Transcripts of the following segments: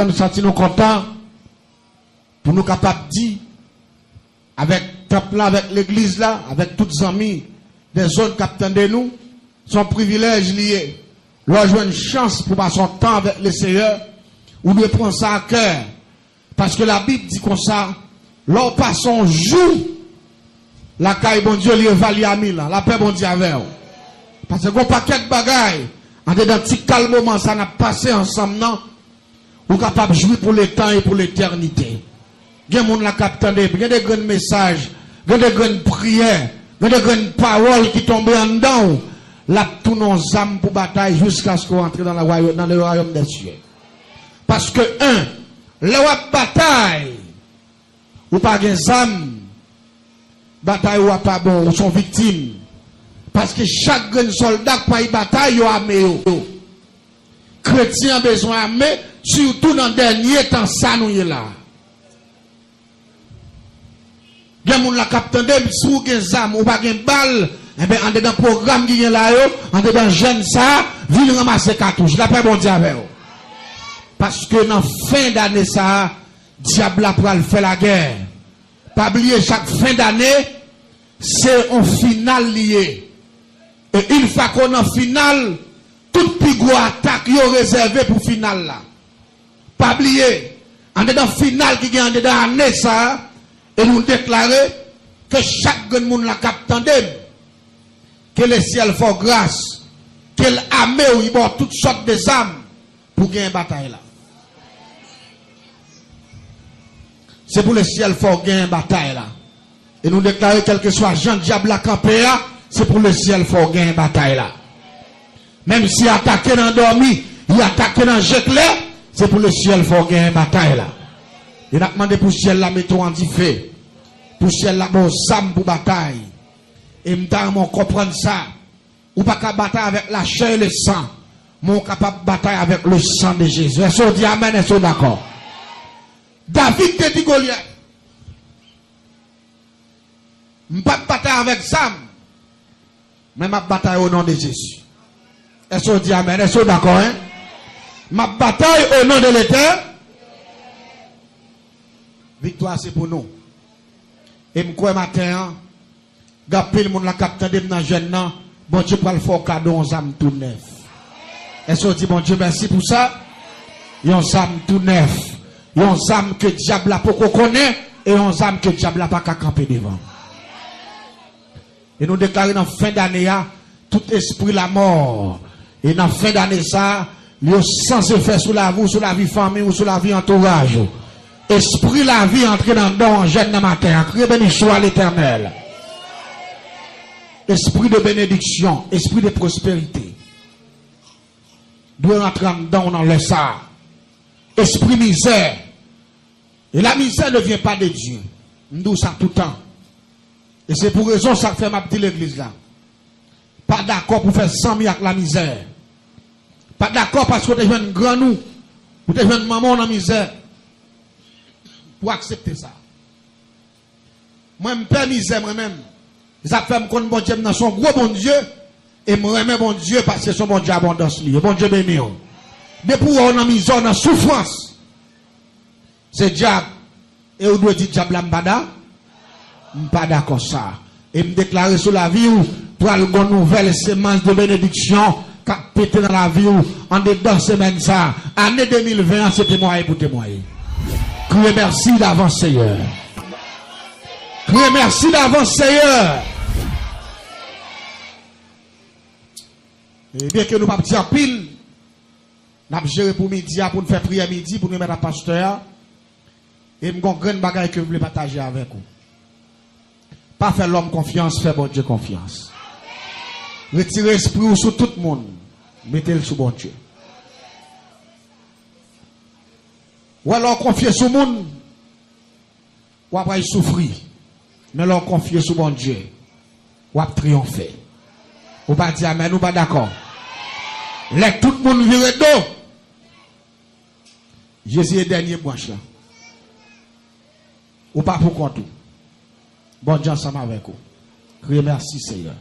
nous sentons contents pour nous capables de dire, avec temple là, avec l'église là, avec toutes les amis, des zones qui de nous, son privilège lié. Nous avons une chance pour passer son temps avec le Seigneur, ou de prendre ça à cœur. Parce que la Bible dit comme ça, l'on passe son jour, la caille bon Dieu lui évalue à 1000 ans, la paix bon Dieu avec vous. Parce que qu'on paquet de bagailles, en dedans petit calme moment, ça n'a passé ensemble, non? Ou capable de jouer pour le temps et pour l'éternité. Il y a des gens qui attendent, il y a des grands messages, il y a des grandes prières, il y a des grandes paroles qui tombent en dedans. Là, tous nos âmes pour bataille jusqu'à ce qu'on entre dans le royaume des cieux. Parce que, la bataille, ou pas des âmes, bataille ou pas bon, ou sont victimes. Parce que chaque grand soldat qui a une bataille, il a armé. Chrétien a besoin d'armée, surtout dans le dernier temps, ça nous est là. Il y a des gens qui attendent, si vous avez des âmes ou pas des balles, eh bien, en dedans programme qui est là, en dedans jeune ça, viens ramasser cartouche. La paix bon Dieu avec vous. Parce que dans la fin d'année ça, diable a pour faire la guerre. Pas oublier chaque fin d'année, c'est un final lié. Et une fois qu'on est en finale, toute plus grosse attaque est réservée pour final là. Pas oublier, en dedans final qui est en dedans année ça, et nous déclarer que chaque monde la captande, que le ciel fait grâce, que l'armée où il y a toutes sortes de âmes pour gagner une bataille là. C'est pour le ciel faut gagner une bataille là. Et nous déclarer quel que soit Jean Diable à camper là, c'est pour le ciel faut gagner une bataille là. Même si attaqué dans dormi, il attaqué dans jet clair, c'est pour le ciel faut gagner une bataille là. Il a demandé pour le ciel là mettons en fait. Pour le ciel là bon âme pour bataille. Et m'dam comprendre ça. Ou pas qu'à bataille avec la chair et le sang. Mon capable de bataille avec le sang de Jésus. Est-ce qu'on dit amen, est-ce qu'on d'accord? David te dit Goliath. M'pas bataille avec Sam. Mais ma bataille au nom de Jésus. Est-ce qu'on dit amen, est-ce qu'on d'accord, hein? Ma bataille au nom de l'Éternel. Victoire c'est pour nous. Et m'koué matin, gapé le monde la capte de dans jeune nan, bon Dieu pour le faire cadeau aux âmes tout neuf. Est-ce qu'on dit bon Dieu merci pour ça? Yon âme tout neuf. Yon âme que diable a pas connaît et yon âme que diable a pas camper devant. Et nous déclarons dans fin d'année tout esprit la mort. Et dans fin d'année ça, il y a sans effet sur la vie, sur la vie famille ou sur la vie entourage. Esprit la vie entre dans le don, jeune dans matin. Criez béni soit l'Éternel. Esprit de bénédiction, esprit de prospérité. Doit rentrer dans le ça. Esprit misère. Et la misère ne vient pas de Dieu. Nous ça tout le temps. Et c'est pour raison ça fait ma petite l'église là. Pas d'accord pour faire 100 000 avec la misère. Pas d'accord parce que tu es un grand nous. Ou tu es une maman dans la misère. Pour accepter ça. Moi, je me perds misère moi-même. Ça fait me connaître bon Dieu dans son gros bon Dieu. Et je remets bon Dieu parce que son bon Dieu abondance. Bon Dieu béni. Mais pour on a misère, on a souffrance. C'est diable. Et on doit dire diable m'bada. Pas d'accord ça. Et me déclarer sur la vie où pour aller une nouvelle semence de bénédiction qui a pété dans la vie où en dedans semaine ça. Année 2020, c'est témoigné pour témoigner. Criez merci d'avance, Seigneur. Criez merci d'avance, Seigneur. Et bien que nous ne pas petit en pile, nous avons géré pour midi, pour nous faire prière midi, pour nous mettre à pasteur. Et nous avons une grande bagaille que nous voulons partager avec vous. Pas faire l'homme confiance, faire bon Dieu confiance. Retirez l'esprit sur tout le monde. Mettez-le sur bon Dieu. Ou alors confier sur le monde, ou après souffrir. Mais alors confier sur bon Dieu, ou après triompher. Ou pas dire amen, ou pas d'accord. Laisse tout le monde virer d'eau. Jésus est dernier branche là. Ou pas pour compte. Bon Dieu ensemble avec vous. Criez merci Seigneur.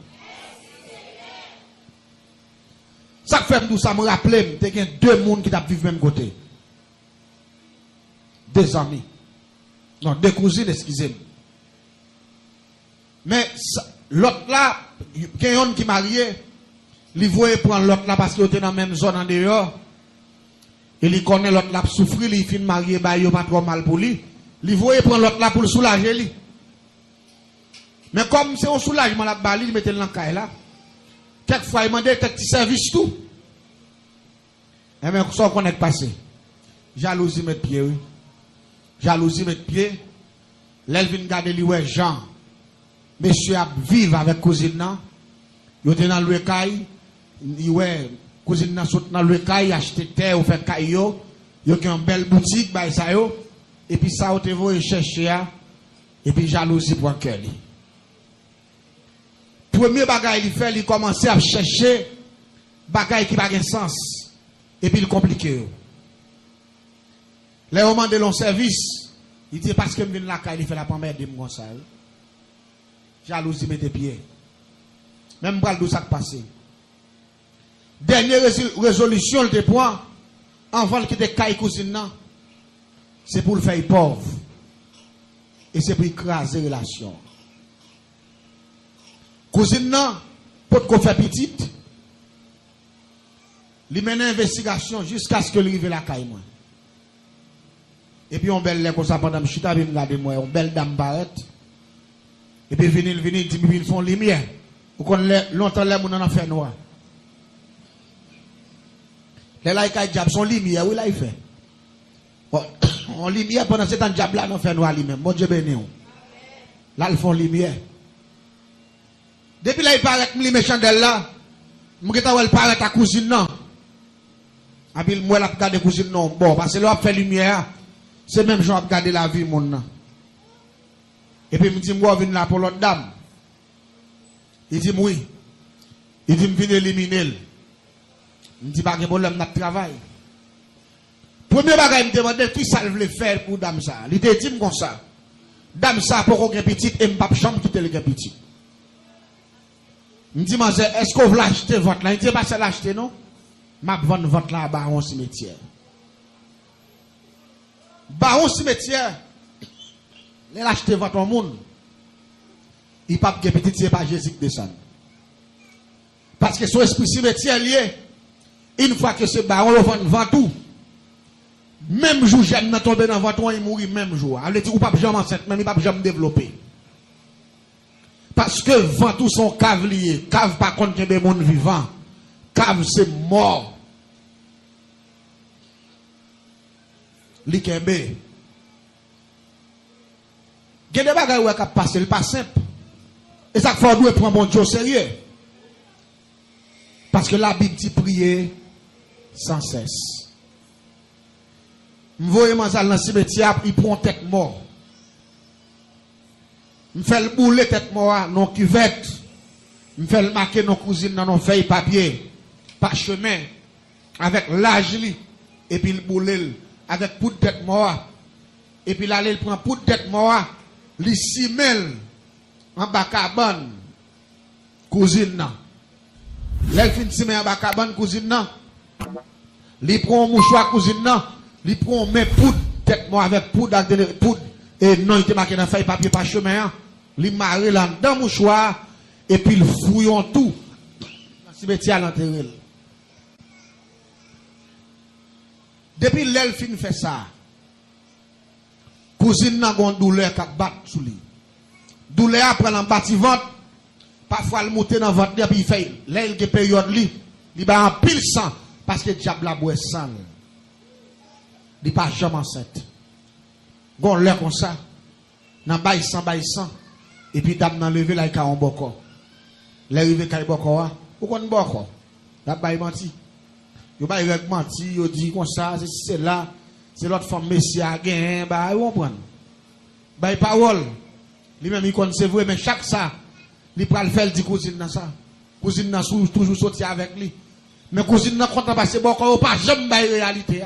Ça fait tout ça me rappelle, il y a deux mondes qui vivent même côté. deux amis. Non, deux cousines, excusez-moi. Mais l'autre là, quelqu'un qui est marié, il voulait prendre l'autre là parce qu'il était dans la même zone en dehors. Et il connaît l'autre là pour souffrir, il finit marié, bah, il pas trop mal pour lui. Il voulait prendre l'autre là pour le soulager lui. Mais comme c'est un soulagement là, il mettait dans le caille là. Quelquefois, il demandait quelques petits services tout. Et bien, ça qu'on est passé. Jalousie met pied, oui. Jalousie met pied. L'elvin garde lui, ouais, Jean. Monsieur a vivre avec cousine nan. Il était dans le caille. Ouais, cousine nan saute dans le caille, acheter terre ou faire caille yo. Il y a une belle boutique, bah ça yo. Et puis ça, vous voyez chercher. Et puis jalousie pour un cœur. Premier bagage il fait, il commence à chercher bagage qui n'a pas de sens. Et puis il complique. Les moments de long service, il dit parce que je viens de la caille, il fait la première de moi ça. Jalousie met des pieds. Même bral d'où ça passé. Dernière résolution, le point, avant qu'il ait caille cousine, c'est pour le faire pauvre. Et c'est pour écraser la relation. Cousine, pour qu'on fasse petite, il mène une investigation jusqu'à ce que lui arrive la caille. Et puis on belle comme ça pendant que je suis allé regarder moi, on belle dame barrette. Et puis venir dit ils font lumière. Ou qu'on longtemps les gens en fait noir. Les là ils diable son lumière, oui là il fait. On lumière pendant ce temps diable là non fait noir lui-même. Bon Dieu béni. Là ils font lumière. Depuis là il paraît que les méchants d'elle là, m'geta elle paraît ta cousine non. Abil moi la regarder cousine non. Bon parce que là fait lumière, c'est même gens regarder la vie mon nan. Et puis, il me dit, moi, je viens là pour l'autre dame. Il dit, oui. Il dit, je viens éliminer. Il me dit, pas de problème, notre travail. Premier bagage, il me demande, qui ça voulait faire pour dame ça? Il était dit comme ça. Dame ça, pour qu'on ait petit, et je ne peux pas quitter le petit. Il me dit, est-ce que vous voulez acheter votre là? Il dit, pas ça l'acheter, non? Je vais vendre votre là à Baron Cimetière. Baron Cimetière. Il a acheté votre monde. Il pas que petit, c'est pas Jésus qui descend. Parce que son esprit cimetière lié, une fois que ce baron vend tout, même jour, j'aime n'a tombé dans votre il mourit même jour. Alors, il ne pas jamais enceinte, même il pas jamais développer. Parce que vent tout son cave lié, cave pas contre des monde vivant, cave c'est mort. L'ikembe. Il y a des bagages qui sont passés, c'est pas simple. Et ça fait nous prendre bon Dieu au sérieux. Parce que la Bible dit prier sans cesse. Je vois dans le cimetière, il prend tête mort. Je fais le boulet tête mort, non cuvette. Je fais le marquer nos cousines dans nos feuilles papier, par chemin, avec l'âge, et puis le boulet avec poudre tête mort. Et puis là, il prend poudre tête mort. Li simel en bakabane cousine nan. L'el fin simel en bakabane cousine nan. Li prend mouchoir cousine nan, li prend mes poudre tête moi avec poudre et non il te marqué dans feuille papier par chemin. Li marre là dans mouchoir et puis il fouillon tout. Dans cimetière l'enterrer. Depuis l'el fin fait ça. Cousine n'a pas de douleur qui bat sous lui. Douleur après l'en bâtiment, parfois elle monte dans votre et puis il fait, là il y a période li, il va en pile sang, parce que le diable a boit sang. Il n'est pas jamais enceinte. Gon l'air comme ça, dans bail sang, et puis dame n'a levé là il a un boko. L'arrivée qu'il boko, ou qu'on boko, la bail menti. Il va y menti, il dit comme ça, c'est là. C'est l'autre femme messie à gagner, bah, ils vont prendre. Bah, parole. Lui-même, il connaît, c'est vrai, mais chaque ça, il peut le faire, il dit cousine dans ça. Cousine n'a toujours sorti avec lui. Mais cousine n'a pas passé bon, quand pas jamais la réalité.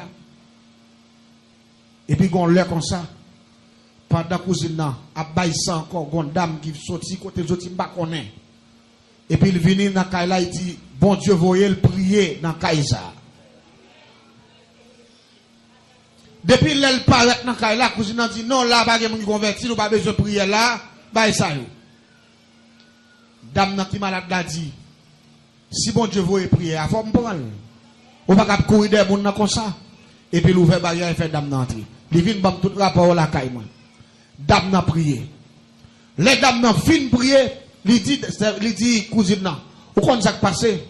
Et puis, on l'a comme ça. Pendant cousine n'a, à bailler ça encore, une dame qui sorti, côté les autres, il ne connaît pas. Et puis, il vient dans Kaila, il dit, bon Dieu, voyez le prier dans Kaïsa. Depuis l'elle paraît dans la cousine dit non, là, pas de monde converti, nous pas besoin de prier là, bah ça yo. Dame nan qui malade a dit, si bon Dieu veut prier, il faut me prendre. On va pas courir des gens comme ça. Et puis l'ouvert barrière et fait dame nan entrer. Il vient bam tout rapport la caille moi. Dame nan prier. Les dames nan fin prier, il dit cousine nan, ou kon ça passé?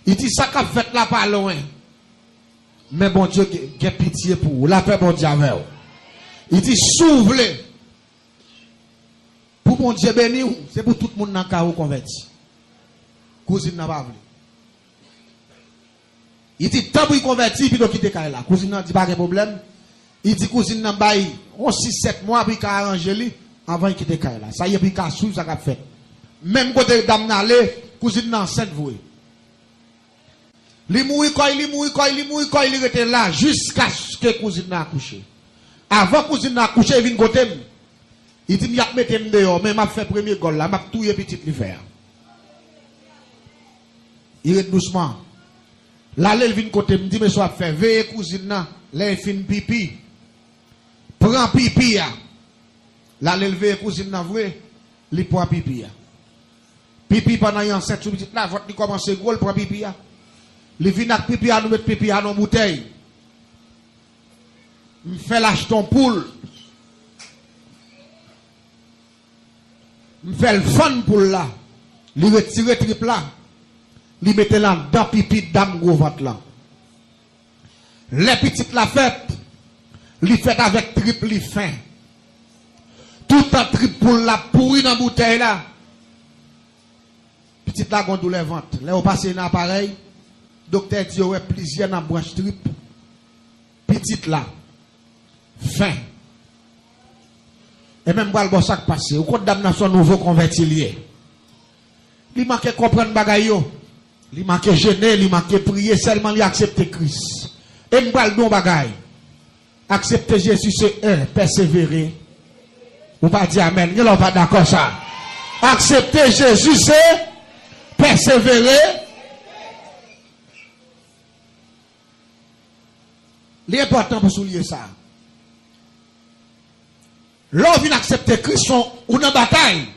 Il dit ça qu'a fait là pas loin. Mais bon Dieu qui a pitié pour vous, la paix bon Dieu avec vous. Il dit s'ouvre. Pour mon Dieu béni, c'est pour tout le monde dans le cas où converti. Cousine n'a pas voulu. Il dit tant pour converti, puis il quitte là. Cousine n'a dit pas de problème. Il dit cousine n'a pas eu 6-7 mois, puis il a arrangé lui, avant de quitter là. Ça y est, puis il a suivi, ça a fait. Même côté dame n'a allé, cousine n'a enceinte voué. Il mourit quand il était là, jusqu'à ce que cousine n'a accouché. Avant cousine n'a accouché, il vient côté. Il dit, il a mis dehors, mais il m'a fait premier gol là, il m'a tout petit l'hiver. Il est doucement. Là, il vient côté, il me dit, mais soit fait, veillez cousine là, là, il fin pipi. Prends pipi là. Là, il veille cousine là, vrai, il prend pipi là. Pipi pendant un 7 sous petit là, votre il commence gros, il prend pipi là. Il vient avec pipi à nous mettre pipi à nos bouteilles. Il fait l'acheton poule. Il fait le fun pour là. Il retire triple là. Il mette là dans pipi dame gros ventre là. Les petites la fête. Il fait avec triple fin. Tout un triple pour la pourri dans bouteille là. Petite la gondole les ventre. Là on passe un appareil. Docteur dit ouais plusieurs dans branche triple. Petite là. Fin. Et même pour le bon sac passé, au compte damnation nouveau converti lié. Il manque comprendre bagay yo. Il manque jeûner, il manque prier, seulement il accepter Christ. Et m'bral don bagay. Accepter Jésus c'est persévérer. Ou pas dire amen, nous pas d'accord ça. Accepter Jésus c'est persévérer. L'important pour souligner ça. L'homme vient accepter Christ ou dans bataille.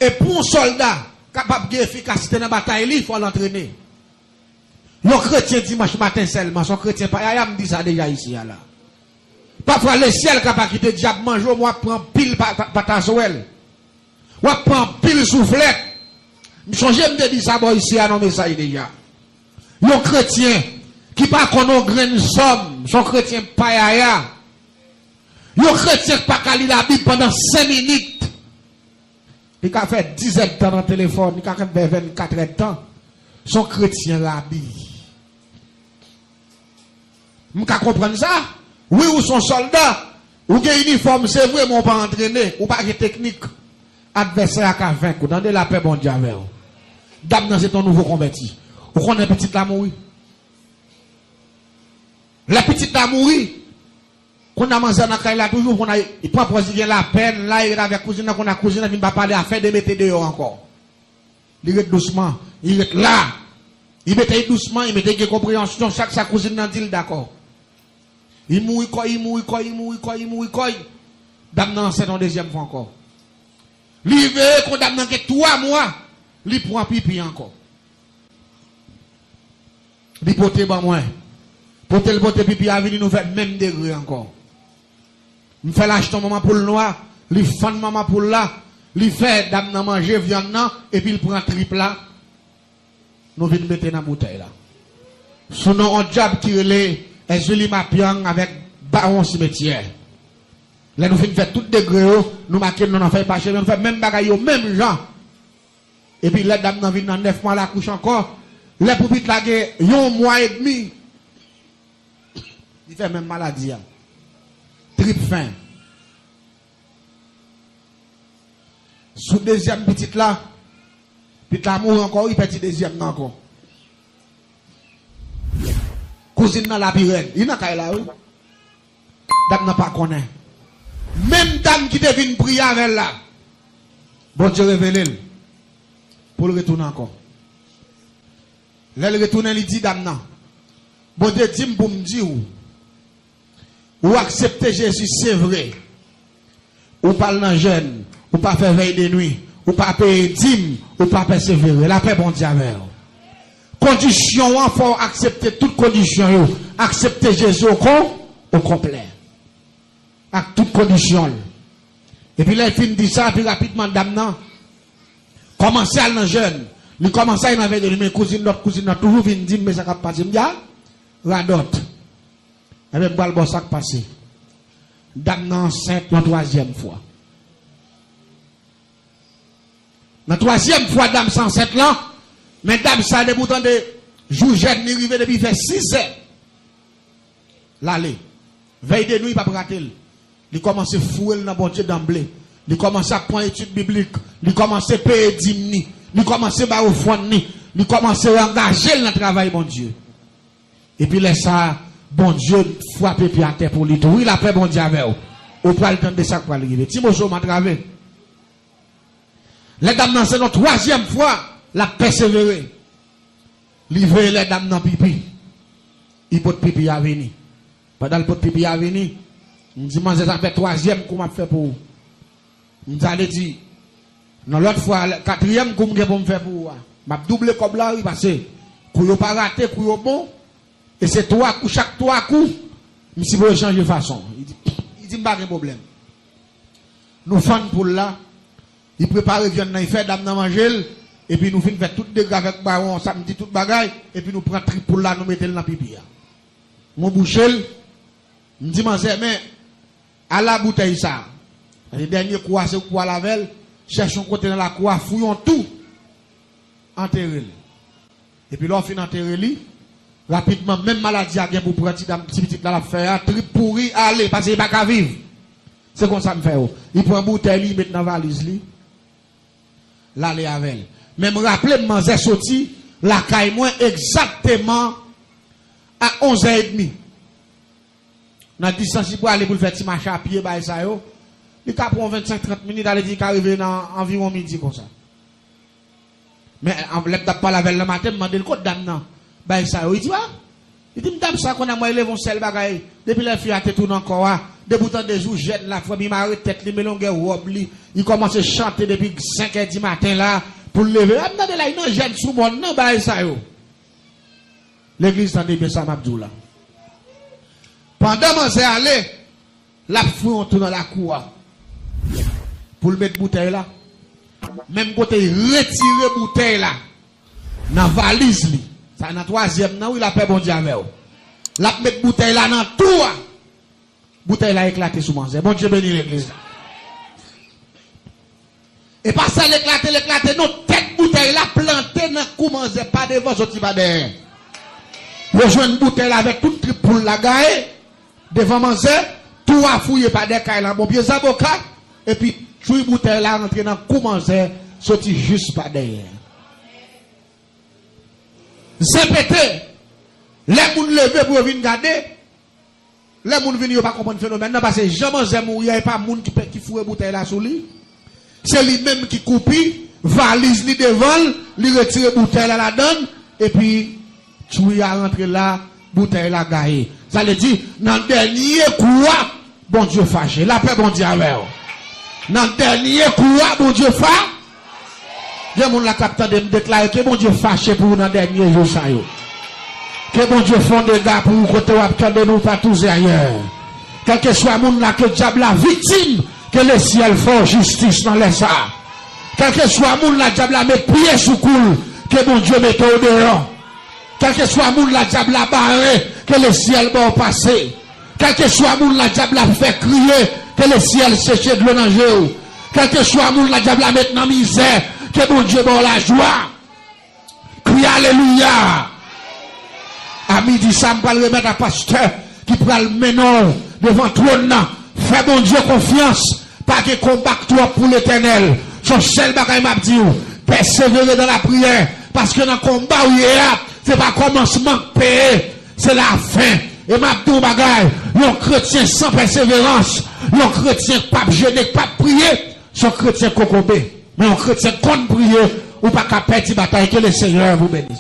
Et pour un soldat capable d'efficacité dans la bataille, il faut l'entraîner. Le chrétien dimanche matin seulement, son chrétien pas, il me dit ça déjà ici là. Parfois le ciel capable quitter le diable manger, moi prend pile patasouel. Moi prend pile soufflette. Je change me dire ça bon ici à nos messages déjà. Le chrétien qui pas connaît grain somme, son chrétien païa. Yo chrétien pas qu'à la Bible pendant 5 minutes. Il a fait 10 ans dans le téléphone, il a fait 24 ans de temps. Son chrétien la Bible. Vous comprenez ça? Oui, ou son soldat, ou gen uniforme, c'est vrai, mais on pas entraîné, ou pas de technique. Adversaire à 20 coups, dans de la paix, bon Dieu avec vous. Dame, c'est ton nouveau converti. Vous connaissez la petite la mourir? La petite la mourir. Qu'on a mangé dans la là toujours, qu'on a, il prend pour la peine, là, il est avec cousine, qu'on a cousine, il va parler à faire de mettre dehors encore. Il est doucement, il est là. Il mettait doucement, il mettait des compréhensions, chaque sa cousine n'a dit d'accord. Il mouille quoi. Dame nan c'est ton deuxième fois encore. Il veut qu'on dame nan que 3 mois, il prend pipi encore. Il pote ba moi. Pote le pote pipi a venu nous faire même degré encore. Il fait l'acheter maman pour le noir, il fan maman pour là, il fait dame nan manger viande nan et puis il prend triple là. Nous venons mettre dans la bouteille là. Son nom on job qui est Ezuli Mapiang avec Baron Cimetière. Là nous finissons faire tout degré, nous marquons nous en fait pas nous fait même bagaille même gens. Et puis la dame nan vient dans 9 mois la couche encore. Les poupites la un mois et demi. Il fait même maladie. Trip fin. Sous deuxième petite là, puis l'amour encore, il petit deuxième encore. Cousine dans la pirène, il n'a qu'à là, oui. Dame n'a pas connaît. Même dame qui devine prier avec là. Bon Dieu révèle pour le retourner encore. Là, le retourne, il dit dame non. Bon Dieu dit pour me dire, ou accepter Jésus, c'est vrai. Ou parle dans jeûne, ou pas faire veille de nuit, ou pas payer dîme, ou pas persévérer. La paix, bon Dieu, avec vous. Condition, il faut accepter toutes conditions. Accepter Jésus au complet. Avec toutes conditions. Et puis là, il finit dit ça, puis rapidement, dame, non. Commencez à aller jeune. Il commence à aller avec mes cousines, notre cousine, toujours vient dire, mais ça va passer. Je radot. Et bien, je vais ça passer. Dame, non, enceinte, la troisième fois. La troisième fois, dame, enceinte là. Mais dame, ça, des boutons de jour jeune, il arrive depuis faire 6 heures. L'aller. Veille de nuit, il va pas rater. Il commence à fouiller dans bon Dieu d'emblée. Il commence à prendre études bibliques. Il commence à payer dîmes. Il commence à faire au fond. Il commence à engager dans le travail, bon Dieu. Et puis, laisse ça, bon Dieu, frappe puis à terre pour lui. Oui, la paix, bon Dieu, avec vous. Au pas le temps de ça pour arriver. Timothée m'a travaillé. Les dames, c'est notre troisième fois. La persévérer. Livrer les dames dans pipi. Il peut pipi à venir. Pendant le pot pipi à venir, je me dis, ça fait troisième qu'on m'a fait pour vous. Je dit, non, l'autre fois, quatrième qu'on m'a fait pour vous. Je double comme là, parce que, pour ne pas rater, pour bon, et c'est 3 coups, chaque 3 coups, je si vous changer de façon. Il dit, pas de problème. Nous faisons pour là, il prépare, viande, il fait dame dans manger. Et puis nous finissons faire tout dégâts avec baron, samedi, tout bagaille, et puis nous prenons trip pour là, nous mettons dans la pipi. Mon bouchel, me dit, mais, à la bouteille ça, les derniers coups, c'est quoi la velle, cherchons côté dans la cour, fouillons tout, enterrez-le. Et puis là, on finit enterrer-le, rapidement, même maladie à bien pour prendre petit petit là, la faire, trip pourri, allez, parce qu'il n'y a pas qu'à vivre. C'est comme ça me fait. Il prend une bouteille, il met dans la valise, là, les avec. Même rappelez, j'ai sorti la caille moins exactement à 11h30. Dans la distance, pour aller pour le faire petit marché à pied, bah, ça, yo. Il prend 25-30 minutes, il dit qu'il arrive dans environ midi, comme ça. Mais, en fait, pas la veille le matin, je demande le code d'âme, non. Bah, ça, yo. Il dit, ah. Il dit, m'dame ça, qu'on a moi, élève, on sel bagaille. Depuis la fille a été tout encore, des boutons de jours, jette la fois, il m'a arrêté tête, il mélongue, il commence à chanter depuis 5h du matin, là. Pour lever, amène là, il n'a jeune sous mon nom, bah, ça, yo. L'église s'en est bien, ça, m'abdou, là. Pendant que j'ai allé, la fouille, on tourne dans la cour. Pour le mettre bouteille là. Même côté, retirer bouteille là. Dans la valise, li. Ça, dans la troisième, non, il a fait bon Dieu avec vous. La mettre bouteille là dans tout. Bouteille là éclaté sous mon Dieu. Bon Dieu bénit l'église. Et pas ça l'éclater, non, tête bouteille là, plantée dans le commence pas devant, sorti pas derrière. Vous jouez une bouteille là avec toute trip pour la gaille, devant manger, tout a fouillé par des cailles là, bon pied avocat, et puis, tout bouteille là, rentré dans le commence, sorti juste pas derrière. Zépété, les gens lever pour venir garder, les gens viennent pas comprendre le phénomène, parce que jamais il n'y a pas de monde qui fouille bouteille là sous lui. C'est lui-même qui coupe, valise lui devant, lui retire bouteille là la donne, et puis, tu as rentré là, bouteille là gaillé. Ça veut dire, dans le dernier coup, bon Dieu fâché. La paix, bon Dieu avec vous. Dans le dernier coup, bon Dieu fâché. Il y a mon la capteur de me déclarer que bon Dieu fâché pour vous dans le dernier jour. Que bon Dieu fonde des gars pour vous côté de nous pas tous ailleurs. Quel que soit mon là que diable la victime, que le ciel fasse justice dans les arts. Quel que soit mon la diable la met pied sous coule, que bon Dieu mette au dehors. Quel que soit moun la diable la barré, que le ciel va passer. Quel que soit moun la diable la fait crier, que le ciel sèche de l'eau dans le jeu. Quel que soit moun la diable la mette dans misère, que mon Dieu va la joie. Crie alléluia. À midi, ça me va le remettre à pasteur qui prend le ménor devant trône. Fais mon Dieu confiance. Pas de combat toi pour l'éternel. Son seul bagage m'a dit, persévérer dans la prière. Parce que dans le combat où il est là, c'est pas commencement payer, c'est la fin. Et ma tout bagaille, un chrétien sans persévérance, un chrétien pas gêné, pas prier, son chrétien cocobé. Mais un chrétien compte prier, ou pas qu'à perdre bataille, que le Seigneur vous bénisse.